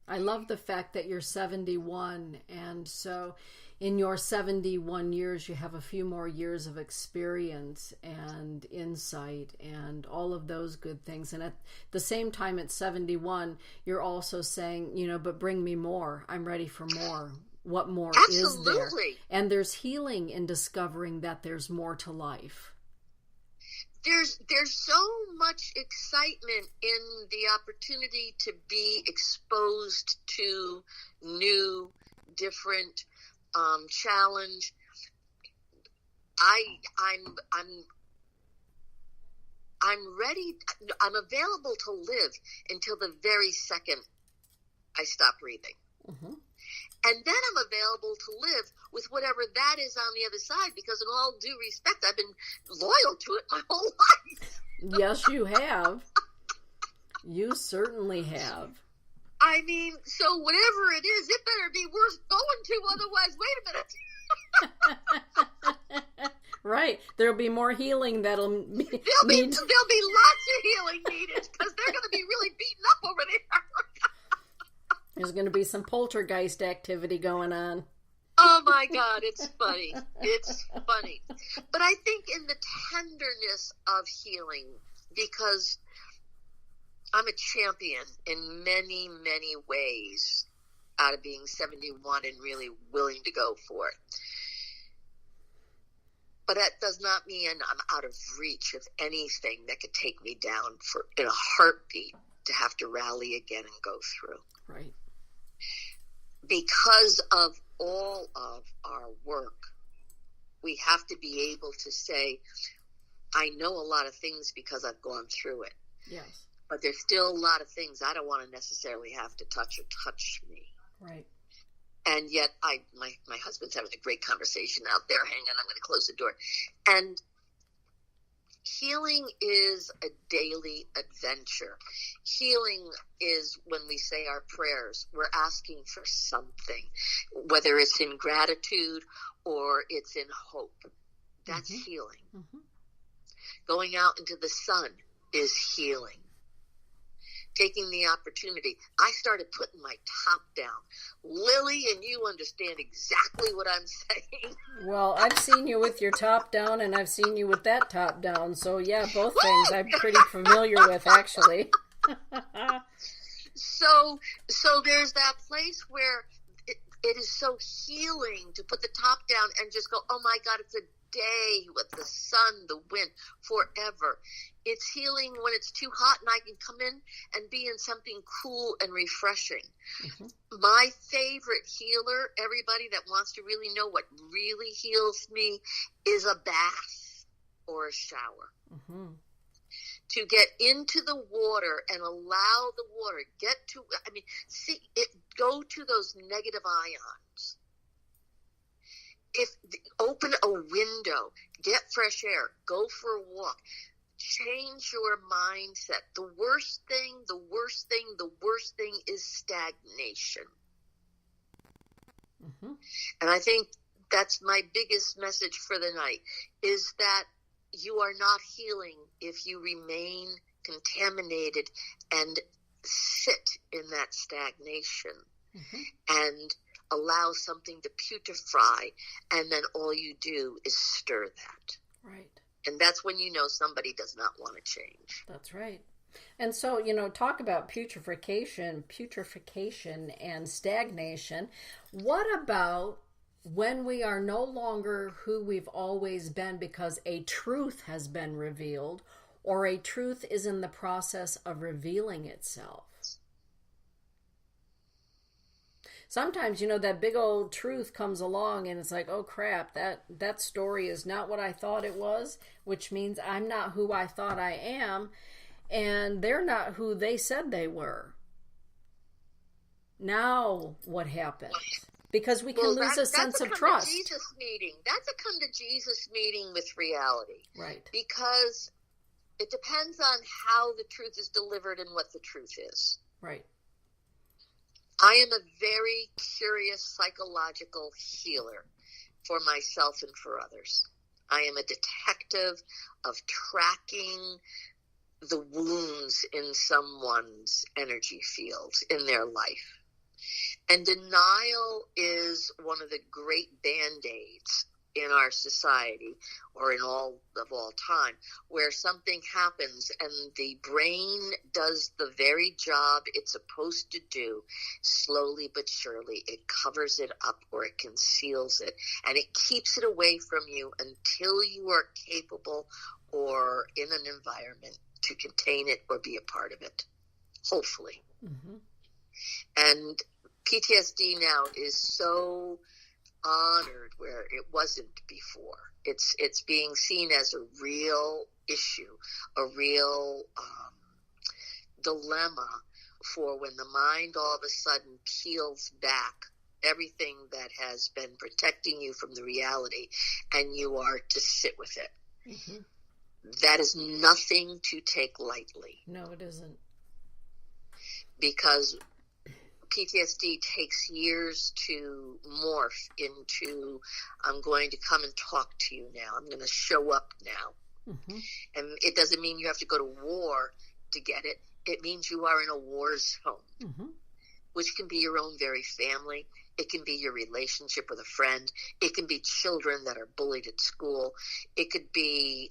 I love the fact that you're 71, and so in your 71 years, you have a few more years of experience and insight and all of those good things. And at the same time, at 71, you're also saying, but bring me more. I'm ready for more. What more is there? And there's healing in discovering that there's more to life. There's so much excitement in the opportunity to be exposed to new, different challenge. I'm ready. I'm available to live until the very second I stop breathing. And then I'm available to live with whatever that is on the other side, because in all due respect, I've been loyal to it my whole life. Yes, you have. You certainly have. I mean, so whatever it is, it better be worth going to, otherwise, wait a minute. Right. There'll be more healing there'll be lots of healing needed, because they're going to be really beaten up over there. There's going to be some poltergeist activity going on. Oh my God, it's funny. It's funny. But I think in the tenderness of healing, because I'm a champion in many, many ways out of being 71 and really willing to go for it. But that does not mean I'm out of reach of anything that could take me down in a heartbeat to have to rally again and go through. Right. Because of all of our work, we have to be able to say, I know a lot of things because I've gone through it. Yes. But there's still a lot of things I don't want to necessarily have to touch me. Right. And yet my husband's having a great conversation out there. Hang on, I'm going to close the door. And healing is a daily adventure. Healing is when we say our prayers, we're asking for something, whether it's in gratitude or it's in hope. That's healing. Going out into the sun is healing. Taking the opportunity. I started putting my top down. Lily, and you understand exactly what I'm saying. Well, I've seen you with your top down, and I've seen you with that top down. So, yeah, both things I'm pretty familiar with, actually. So there's that place where it is so healing to put the top down and just go, oh, my God, it's a day with the sun, the wind, forever. It's healing when it's too hot and I can come in and be in something cool and refreshing. My favorite healer, everybody that wants to really know what really heals me, is a bath or a shower. To get into the water and allow the water go to those negative ions. Open a window, get fresh air, go for a walk, change your mindset. The worst thing is stagnation. And I think that's my biggest message for the night, is that you are not healing if you remain contaminated and sit in that stagnation and allow something to putrefy, and then all you do is stir that. Right. And that's when you know somebody does not want to change. That's right. And so, talk about putrefaction and stagnation. What about when we are no longer who we've always been because a truth has been revealed, or a truth is in the process of revealing itself? Sometimes, that big old truth comes along and it's like, oh crap, that story is not what I thought it was, which means I'm not who I thought I am, and they're not who they said they were. Now what happens? Because we can lose a sense of trust. That's a come to Jesus meeting. That's a come to Jesus meeting with reality. Right. Because it depends on how the truth is delivered and what the truth is. Right. I am a very curious psychological healer for myself and for others. I am a detective of tracking the wounds in someone's energy fields in their life. And denial is one of the great band-aids in our society, or in all time, where something happens and the brain does the very job it's supposed to do. Slowly but surely it covers it up, or it conceals it, and it keeps it away from you until you are capable or in an environment to contain it or be a part of it, hopefully. Mm-hmm. And PTSD now is so honored where it wasn't before. It's being seen as a real issue, a real dilemma for when the mind all of a sudden peels back everything that has been protecting you from the reality, and you are to sit with it. Mm-hmm. That is nothing to take lightly. No, it isn't. Because PTSD takes years to morph into, I'm going to come and talk to you now. I'm going to show up now. Mm-hmm. And it doesn't mean you have to go to war to get it. It means you are in a war zone, mm-hmm. which can be your own very family. It can be your relationship with a friend. It can be children that are bullied at school. It could be,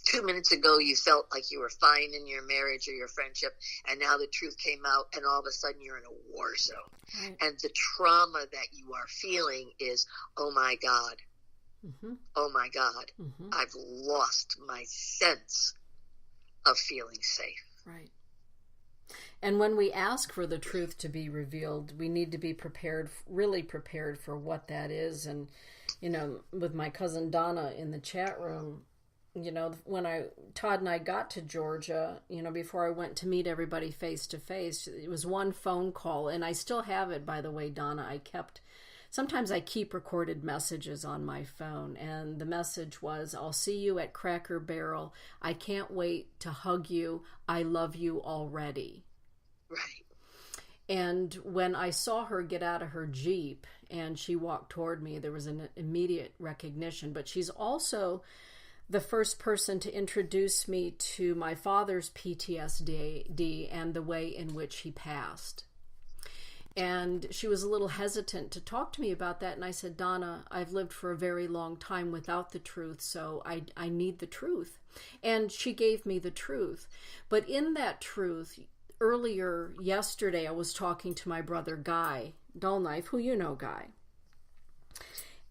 2 minutes ago you felt like you were fine in your marriage or your friendship, and now the truth came out, and all of a sudden you're in a war zone. Right. And the trauma that you are feeling is, oh my God, mm-hmm. oh my God, mm-hmm. I've lost my sense of feeling safe. Right. And when we ask for the truth to be revealed, we need to be prepared, really prepared for what that is. And, with my cousin Donna in the chat room, when Todd and I got to Georgia, before I went to meet everybody face to face, it was one phone call, and I still have it, by the way, Donna. Sometimes I keep recorded messages on my phone, and the message was, I'll see you at Cracker Barrel. I can't wait to hug you. I love you already. Right. And when I saw her get out of her Jeep and she walked toward me, there was an immediate recognition, but she's also the first person to introduce me to my father's PTSD and the way in which he passed. And she was a little hesitant to talk to me about that. And I said, Donna, I've lived for a very long time without the truth, so I need the truth. And she gave me the truth. But in that truth, earlier yesterday, I was talking to my brother Guy Dullknife, who you know, Guy.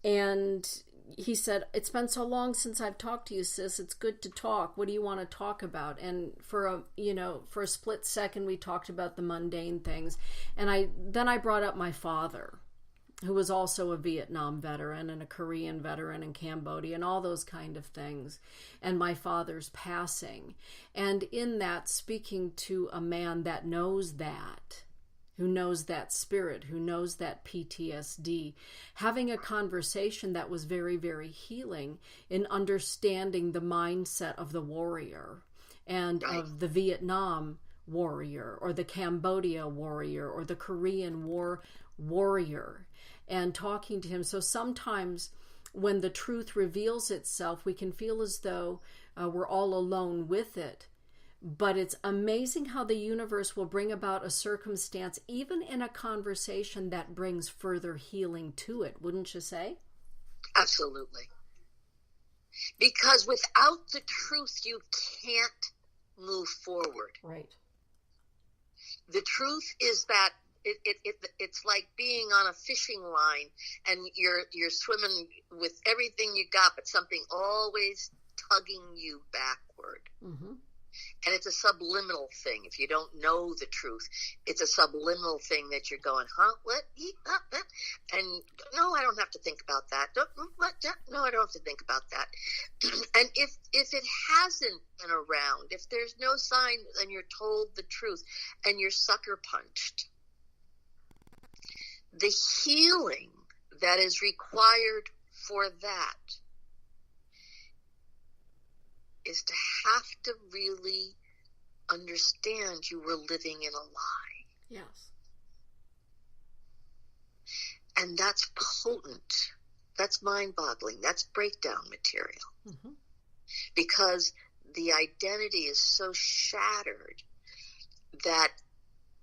And he said, it's been so long since I've talked to you, sis. It's good to talk. What do you want to talk about? And for a split second, we talked about the mundane things. And then I brought up my father, who was also a Vietnam veteran and a Korean veteran in Cambodia and all those kind of things. And my father's passing. And in that, speaking to a man that knows that, who knows that spirit, who knows that PTSD, having a conversation that was very, very healing in understanding the mindset of the warrior and of the Vietnam warrior or the Cambodia warrior or the Korean warrior, and talking to him. So sometimes when the truth reveals itself, we can feel as though we're all alone with it. But it's amazing how the universe will bring about a circumstance, even in a conversation, that brings further healing to it, wouldn't you say? Absolutely. Because without the truth, you can't move forward. Right. The truth is that it's like being on a fishing line and you're swimming with everything you got, but something always tugging you backward. Mm-hmm. And it's a subliminal thing. If you don't know the truth, it's a subliminal thing that you're going, huh? What? And no, I don't have to think about that. No, I don't have to think about that. And if it hasn't been around, if there's no sign and you're told the truth and you're sucker punched, the healing that is required for that is to have to really understand you were living in a lie. Yes. And that's potent. That's mind-boggling. That's breakdown material. Mm-hmm. Because the identity is so shattered that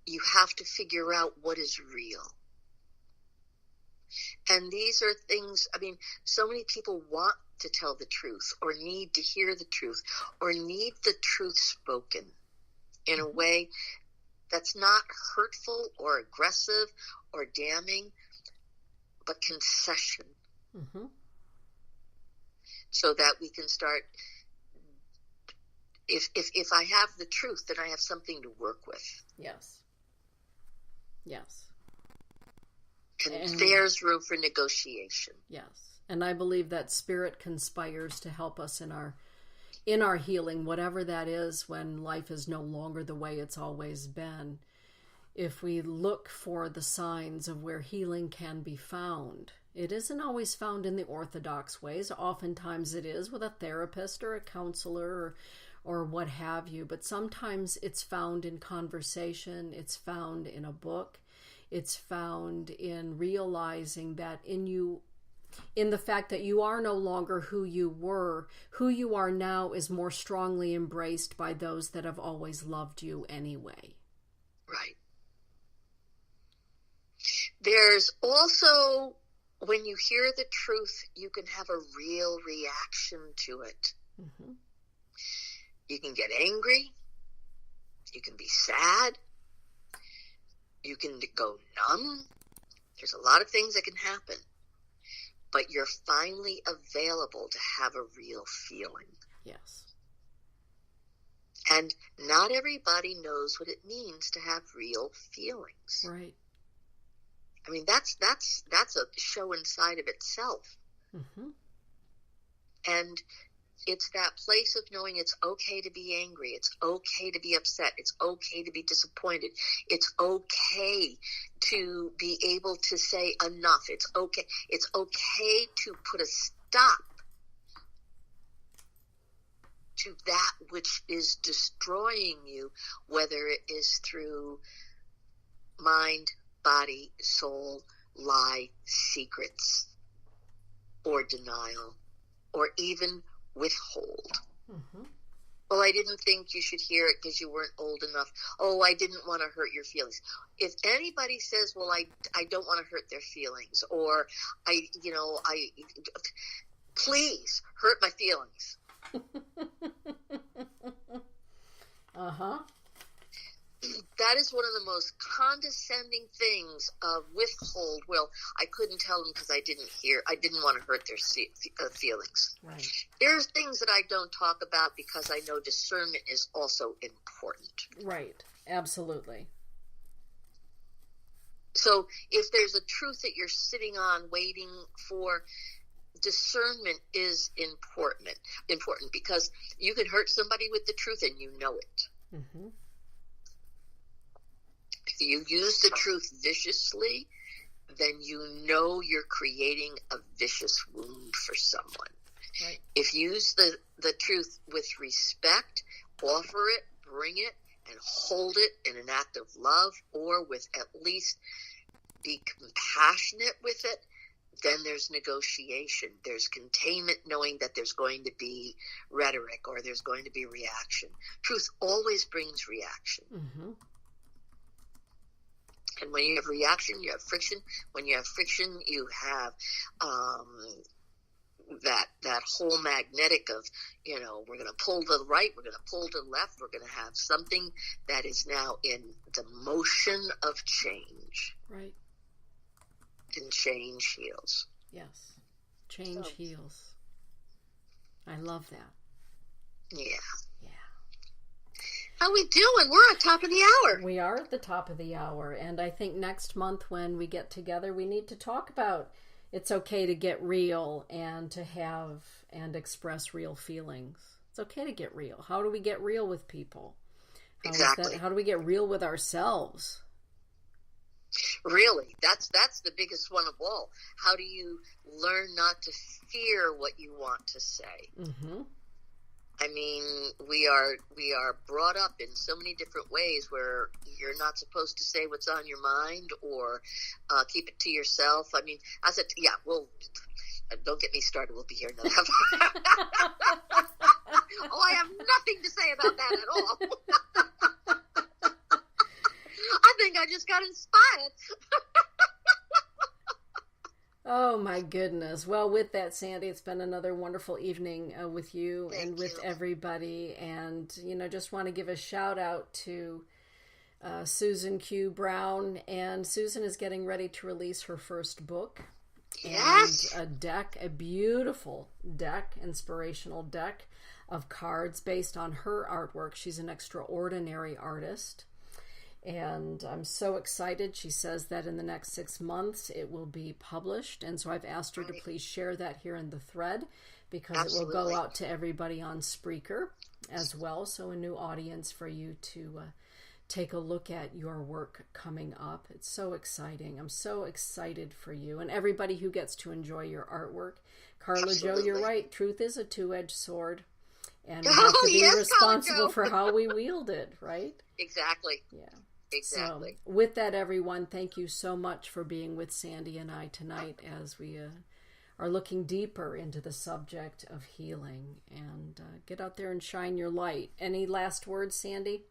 you have to figure out what is real. And these are things, I mean, so many people want to tell the truth or need to hear the truth or need the truth spoken in a way that's not hurtful or aggressive or damning, but concession. Mm-hmm. So that we can start, if I have the truth, then I have something to work with. Yes. Yes. And there's room for negotiation. Yes. And I believe that spirit conspires to help us in our healing, whatever that is, when life is no longer the way it's always been. If we look for the signs of where healing can be found, it isn't always found in the orthodox ways. Oftentimes it is with a therapist or a counselor or what have you. But sometimes it's found in conversation. It's found in a book. It's found in realizing that in the fact that you are no longer who you were. Who you are now is more strongly embraced by those that have always loved you anyway. Right. There's also, when you hear the truth, you can have a real reaction to it. Mm-hmm. You can get angry. You can be sad. You can go numb. There's a lot of things that can happen. But you're finally available to have a real feeling. Yes. And not everybody knows what it means to have real feelings. Right. I mean, that's a show inside of itself. Mm-hmm. And it's that place of knowing it's okay to be angry. It's okay to be upset. It's okay to be disappointed. It's okay to be able to say enough. It's okay. It's okay to put a stop to that which is destroying you, whether it is through mind, body, soul, lie, secrets, or denial, or even withhold. Mm-hmm. Well, I didn't think you should hear it because you weren't old enough. Oh, I didn't want to hurt your feelings. If anybody says, well, I don't want to hurt their feelings, or please hurt my feelings. Uh-huh. That is one of the most condescending things of withhold. Well, I couldn't tell them because I didn't want to hurt their feelings. Right. There's things that I don't talk about because I know discernment is also important. Right. Absolutely. So if there's a truth that you're sitting on waiting for, discernment is important because you can hurt somebody with the truth and you know it. Mm-hmm. If you use the truth viciously, then you know you're creating a vicious wound for someone. Right. If you use the truth with respect, offer it, bring it, and hold it in an act of love, or with at least be compassionate with it, then there's negotiation. There's containment, knowing that there's going to be rhetoric or there's going to be reaction. Truth always brings reaction. Mm-hmm. And when you have reaction, you have friction. When you have friction, you have that whole magnetic of, we're going to pull to the right, we're going to pull to the left, we're going to have something that is now in the motion of change. Right. And change heals. Yes. Change heals. I love that. Yeah. Yeah. How we doing? We're on top of the hour. We are at the top of the hour, and I think next month when we get together, we need to talk about it's okay to get real and to have and express real feelings. It's okay to get real. How do we get real with people? Exactly. How do we get real with ourselves? Really, that's the biggest one of all. How do you learn not to fear what you want to say? Mm-hmm. I mean, we are brought up in so many different ways where you're not supposed to say what's on your mind or keep it to yourself. I mean, I said, yeah, well, don't get me started. We'll be here another half. Oh, I have nothing to say about that at all. I think I just got inspired. Oh my goodness. Well, with that, Sandy, it's been another wonderful evening with you and with everybody. And, just want to give a shout out to Susan Q. Brown. And Susan is getting ready to release her first book. Yes. And a beautiful deck, inspirational deck of cards based on her artwork. She's an extraordinary artist. And I'm so excited. She says that in the next 6 months it will be published. And so I've asked her to please share that here in the thread because it will go out to everybody on Spreaker as well. So a new audience for you to take a look at your work coming up. It's so exciting. I'm so excited for you and everybody who gets to enjoy your artwork. Carla Jo, you're right. Truth is a two-edged sword. And we have to be responsible for how we wield it, right? Exactly. Yeah. Exactly. So, with that, everyone, thank you so much for being with Sandy and I tonight as we are looking deeper into the subject of healing. And get out there and shine your light. Any last words, Sandy?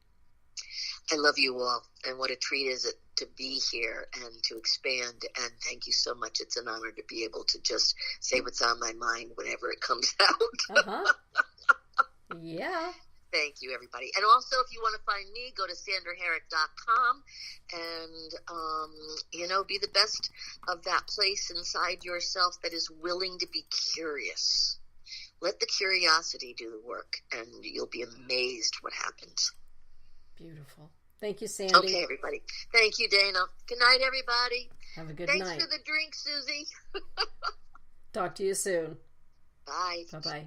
I love you all. And what a treat is it to be here and to expand. And thank you so much. It's an honor to be able to just say what's on my mind whenever it comes out. Uh-huh. Yeah. Thank you, everybody. And also, if you want to find me, go to sandraherrick.com and, be the best of that place inside yourself that is willing to be curious. Let the curiosity do the work, and you'll be amazed what happens. Beautiful. Thank you, Sandy. Okay, everybody. Thank you, Dana. Good night, everybody. Have a good night. Thanks for the drink, Susie. Talk to you soon. Bye. Bye-bye.